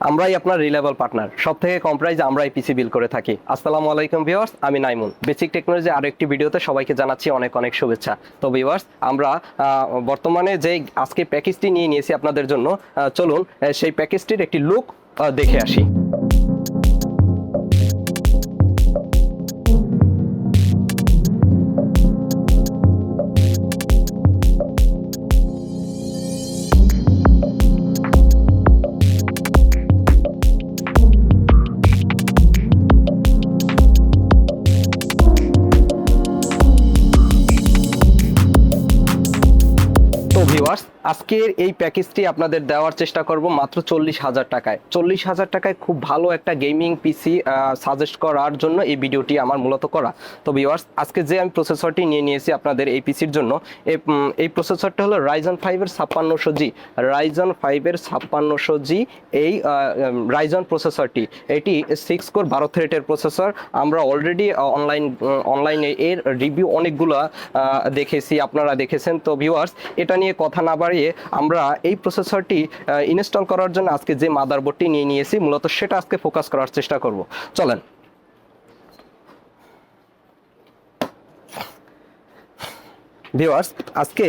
আমরাই আপনার reliable partner, সবথেকে কম প্রাইসে আমরাই পিসি বিল করে থাকি। আসসালামু আলাইকুম ভিউয়ার্স, আমি নাইমুন। বেসিক টেকনোলজি আরো একটি ভিডিওতে সবাইকে জানাচ্ছি অনেক অনেক শুভেচ্ছা। তো ভিউয়ার্স, আমরা বর্তমানে যে আজকে প্যাকেজটি নিয়ে নিয়েছি আপনাদের জন্য, চলুন সেই প্যাকেজটির একটি লুক দেখে আসি। আজকের এই প্যাকেজটি আপনাদের দেওয়ার চেষ্টা করব মাত্র 40,000 টাকায়। 40,000 টাকায় খুব ভালো একটা গেমিং পিসি সাজেস্ট করার জন্য এই ভিডিওটি আমার মূলত করা। তো ভিউয়ার্স, আজকে যে আমি প্রসেসরটি নিয়ে নিয়েছি আপনাদের এই পিসির জন্য, এই প্রসেসরটা হলো রাইজন 5-এর 5600G। রাইজন 5-এর 5600G এই রাইজন প্রসেসরটি, এটি 6 কোর 12 থ্রেডের প্রসেসর। আমরা অলরেডি অনলাইনে এর রিভিউ অনেকগুলো দেখেছি, আপনারা দেখেছেন। তো ভিউয়ার্স, এটা নিয়ে কথা না বাড়িয়ে আমরা এই প্রসেসরটি ইনস্টল করার জন্য আজকে যে মাদারবোর্ডটি নিয়ে নিয়েছি মূলত সেটা আজকে ফোকাস করার চেষ্টা করব। চলেন। ভিউয়ার্স, আজকে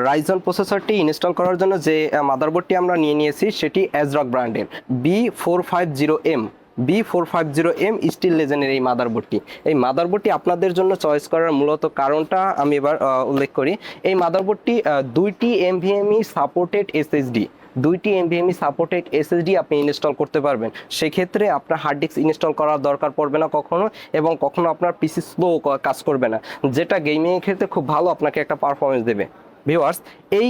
রাইজন প্রসেসরটি ইনস্টল করার জন্য যে মাদারবোর্ডটি আমরা নিয়ে নিয়েছি সেটি অ্যাজরক ব্র্যান্ডের B450M স্টিল লেজেন্ডের এই মাদারবোর্ডটি। এই মাদারবোর্ডটি আপনাদের জন্য চয়েস করার মূলত কারণটা আমি এবার উল্লেখ করি। এই মাদারবোর্ডটি 2টি Nvme সাপোর্টেড SSD আপনি ইনস্টল করতে পারবেন। সেক্ষেত্রে আপনার হার্ড ডিস্ক ইনস্টল করার দরকার পড়বে না কখনো, এবং কখনো আপনার পিসি স্লো কাজ করবে না, যেটা গেমিংয়ের ক্ষেত্রে খুব ভালো আপনাকে একটা পারফরমেন্স দেবে। ভিউয়ার্স, এই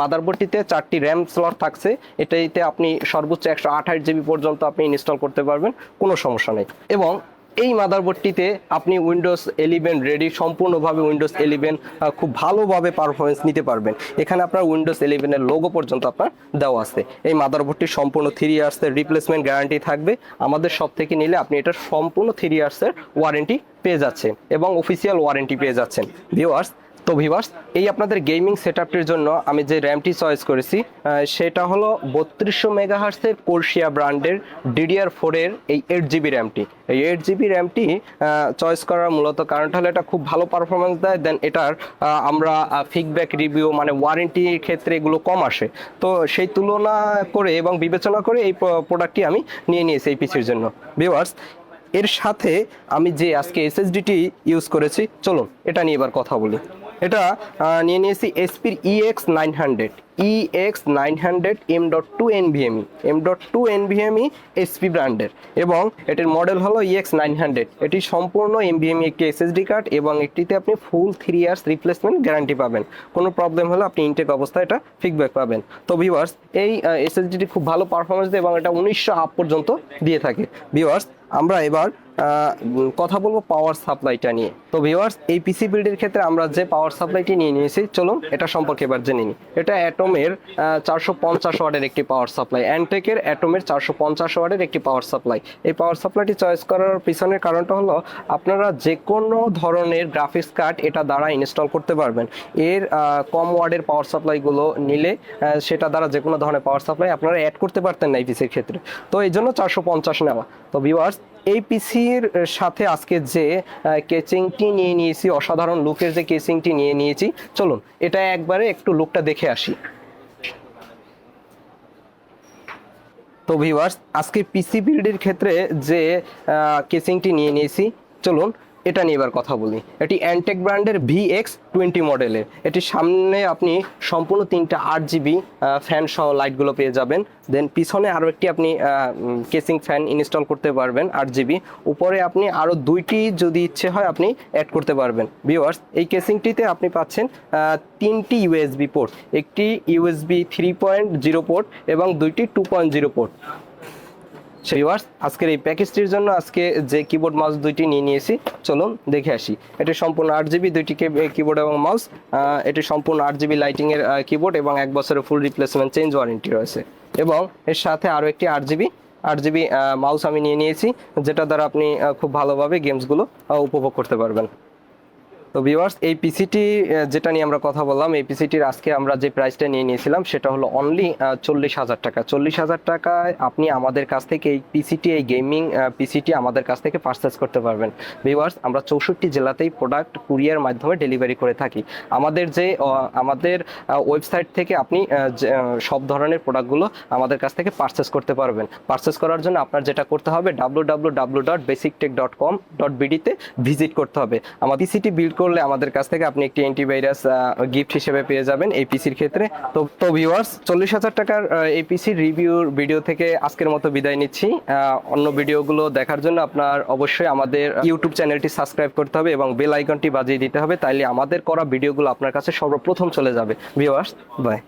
মাদারবোর্ডটিতে 4টি র্যাম স্লট থাকছে। এটাতে আপনি সর্বোচ্চ 128 GB পর্যন্ত আপনি ইনস্টল করতে পারবেন, কোনো সমস্যা নেই। এবং এই মাদারবোর্ডটিতে আপনি উইন্ডোজ 11 রেডি, সম্পূর্ণভাবে উইন্ডোজ 11 খুব ভালোভাবে পারফরমেন্স নিতে পারবেন। এখানে আপনার উইন্ডোজ 11-এর লোগো পর্যন্ত আপনার দেওয়া আছে। এই মাদারবোর্ডটি সম্পূর্ণ 3 ইয়ার্সের রিপ্লেসমেন্ট গ্যারান্টি থাকবে। আমাদের সব থেকে নিলে আপনি এটা সম্পূর্ণ 3 ইয়ার্সের ওয়ারেন্টি পেয়ে যাচ্ছেন এবং অফিসিয়াল ওয়ারেন্টি পেয়ে যাচ্ছেন। ভিউয়ার্স, এই আপনাদের গেমিং সেটআপটির জন্য আমি যে র্যামটি চয়েস করেছি সেটা হলো 3200 মেগাহার্টসের কোর্সিয়া ব্র্যান্ডের DDR4-এর এই 8GB র্যামটি। এই 8GB র্যামটি চয়েস করার মূলত কারণটা হলো এটা খুব ভালো পারফরমেন্স দেয়। দেন এটার আমরা ফিডব্যাক রিভিউ মানে ওয়ারেন্টির ক্ষেত্রে এগুলো কম আসে। তো সেই তুলনা করে এবং বিবেচনা করে এই প্রোডাক্টটি আমি নিয়ে নিয়েছি এই পিসির জন্য। ভিউয়ার্স, এর সাথে আমি যে আজকে SSDটি ইউজ করেছি, চলুন এটা নিয়ে এবার কথা বলি। এটা নিয়ে নিয়েছি এসপির EX900 M.2 Nvme এসপি ব্র্যান্ডের, এবং এটির মডেল হলো EX900। এটি সম্পূর্ণ Nvme একটি SSD কার্ড, এবং একটিতে আপনি ফুল 3 ইয়ার্স রিপ্লেসমেন্ট গ্যারান্টি পাবেন। কোনো প্রবলেম হলে আপনি ইনটেক অবস্থায় এটা ফিডব্যাক পাবেন। তো ভিউয়ার্স, এই SSDটি খুব ভালো পারফরমেন্স দেয় এবং এটা 1900 আপ পর্যন্ত দিয়ে থাকে। ভিউয়ার্স, আমরা এবার কথা বলবো পাওয়ার সাপ্লাইটা নিয়ে। তো ভিউয়ার্স, এই পিসি বিল্ডের ক্ষেত্রে আমরা যে পাওয়ার সাপ্লাইটি নিয়ে নিয়েছি, চলুন এটা সম্পর্কে এবার জেনে নিই। এটা অ্যাটমের 450 ওয়াটের একটি পাওয়ার সাপ্লাই, অ্যান্টেকের অ্যাটমের 450 ওয়াটের একটি পাওয়ার সাপ্লাই। এই পাওয়ার সাপ্লাইটি চয়েস করার পিছনের কারণটা হলো আপনারা যে কোনো ধরনের গ্রাফিক্স কার্ড এটা দ্বারা ইনস্টল করতে পারবেন। এর কম ওয়াটের পাওয়ার সাপ্লাইগুলো নিলে সেটা দ্বারা যে কোনো ধরনের পাওয়ার সাপ্লাই আপনারা অ্যাড করতে পারতেন না এই পিসির ক্ষেত্রে। তো এই জন্য 450 নেওয়া। তো ভিউয়ার্স, এই পিসির সাথে আজকে যে কেসিংটি নিয়ে নিয়েছি, অসাধারণ লুকের যে কেসিংটি নিয়ে নিয়েছি, চলুন এটা একবারে একটু লুকটা দেখে আসি। তো ভিউয়ার্স, আজকে পিসি বিল্ডের ক্ষেত্রে যে কেসিংটি নিয়ে নিয়েছি, চলুন এটা নিয়ে এবার কথা বলি। এটি অ্যান্টেক ব্র্যান্ডের VX20 মডেলের। এটির সামনে আপনি সম্পূর্ণ 3টা 8GB ফ্যান সহ লাইটগুলো পেয়ে যাবেন। দেন পিছনে আরও একটি আপনি কেসিং ফ্যান ইনস্টল করতে পারবেন 8GB। উপরে আপনি আরও 2টি যদি ইচ্ছে হয় আপনি অ্যাড করতে পারবেন। ভিউয়ার্স, এই কেসিংটিতে আপনি পাচ্ছেন 3টি USB পোর্ট, একটি USB 3.0 পোর্ট এবং 2টি 2.0 পোর্ট। ভিউয়ার্স, আজকের এই প্যাকেজটির জন্য আজকে যে কিবোর্ড মাউস 2টি নিয়ে নিয়েছি, চলুন দেখে আসি। এটি সম্পূর্ণ 8GB 2টি কিবোর্ড এবং মাউস। এটি সম্পূর্ণ 8GB লাইটিংয়ের কিবোর্ড এবং 1 বছরের ফুল রিপ্লেসমেন্ট চেঞ্জ ওয়ারেন্টি রয়েছে। এবং এর সাথে আরও একটি 8GB মাউস আমি নিয়ে নিয়েছি, যেটা দ্বারা আপনি খুব ভালোভাবে গেমসগুলো উপভোগ করতে পারবেন। তো ভিউয়ার্স, এই পিসিটি যেটা নিয়ে আমরা কথা বললাম, এই পিসিটির আজকে আমরা যে প্রাইসটা নিয়ে নিয়েছিলাম সেটা হলো অনলি 40,000 টাকা। 40,000 টাকায় আপনি আমাদের কাছ থেকে এই পিসিটি, এই গেমিং পিসিটি আমাদের কাছ থেকে পারচেস করতে পারবেন। ভিউয়ার্স, আমরা 64 জেলাতেই প্রোডাক্ট কুরিয়ার মাধ্যমে ডেলিভারি করে থাকি। আমাদের ওয়েবসাইট থেকে আপনি সব ধরনের প্রোডাক্টগুলো আমাদের কাছ থেকে পারচেস করতে পারবেন। পারচেস করার জন্য আপনার যেটা করতে হবে www.basictech.com.bd তে ভিজিট করতে হবে। আমার পিসিটি বিল্ড করলে আমাদের কাছ থেকে আপনি একটি অ্যান্টিভাইরাস গিফট হিসেবে পেয়ে যাবেন এই পিসির ক্ষেত্রে। তো ভিউয়ার্স, 40,000 টাকার এই পিসির রিভিউর ভিডিও থেকে আজকের মতো বিদায় নিচ্ছি। অন্য ভিডিওগুলো দেখার জন্য আপনার অবশ্যই আমাদের ইউটিউব চ্যানেলটি সাবস্ক্রাইব করতে হবে এবং বেল আইকনটি বাজিয়ে দিতে হবে, তাইলে আমাদের করা ভিডিওগুলো আপনার কাছে সর্বপ্রথম চলে যাবে। Viewers, by.